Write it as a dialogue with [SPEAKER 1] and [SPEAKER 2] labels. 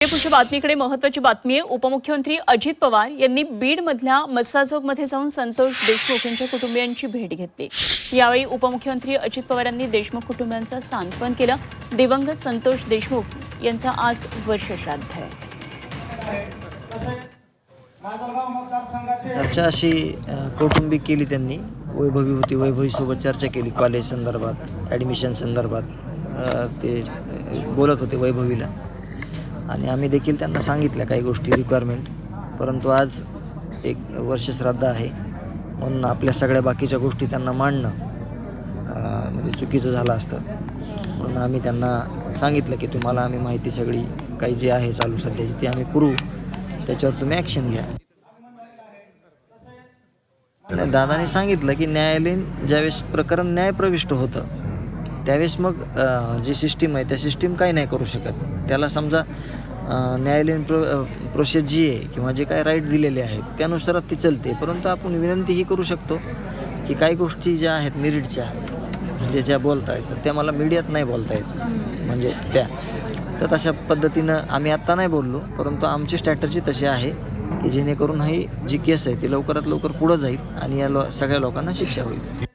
[SPEAKER 1] पुढच्या बातमीकडे महत्त्वाची बातमी आहे। उपमुख्यमंत्री अजित पवार यांनी बीडमधल्या मस्साजोगमध्ये जाऊन संतोष देशमुख यांच्या कुटुंबियांची भेट घेतली। यावेळी उपमुख्यमंत्री अजित पवार यांनी देशमुख कुटुंबियांचं सांत्वन केलं। दिवंगत संतोष देशमुख यांचा आज वर्षश्राद्ध आहे।
[SPEAKER 2] चर्चा अशी कौटुंबिक केली त्यांनी। वैभवी होती, वैभवीसोबत चर्चा केली कॉलेज संदर्भात, ॲडमिशन संदर्भात ते बोलत होते वैभवीला आणि आम्ही देखील त्यांना सांगितल्या काही गोष्टी रिक्वायरमेंट। परंतु आज एक वर्षश्राद्ध आहे म्हणून आपल्या सगळ्या बाकीच्या गोष्टी त्यांना मांडणं म्हणजे चुकीचं झालं असतं। म्हणून आम्ही त्यांना सांगितलं की तुम्हाला आम्ही माहिती सगळी काही जी आहे चालू सध्याची ती आम्ही पुरवू, त्याच्यावर तुम्ही ॲक्शन घ्या। आणि दादाने सांगितलं की न्यायालयीन ज्यावेळेस प्रकरण न्यायप्रविष्ट होतं त्यावेळेस मग जी सिस्टीम आहे त्या सिस्टीम काही नाही करू शकत। त्याला समजा न्यायालयीन प्रोसेस जी आहे किंवा जे काही राईट दिलेले आहेत त्यानुसार ती चलते। परंतु आपण विनंती ही करू शकतो की काही गोष्टी ज्या आहेत मेरिटच्या म्हणजे ज्या बोलता आहेत त्या मला मीडियात नाही बोलता येत म्हणजे त्या तर तशा पद्धतीनं आम्ही आत्ता नाही बोललो। परंतु आमची स्ट्रॅटर्जी तशी आहे की जेणेकरून ही जी केस आहे ती लवकरात लवकर पुढं जाईल आणि या सगळ्या लोकांना शिक्षा होईल।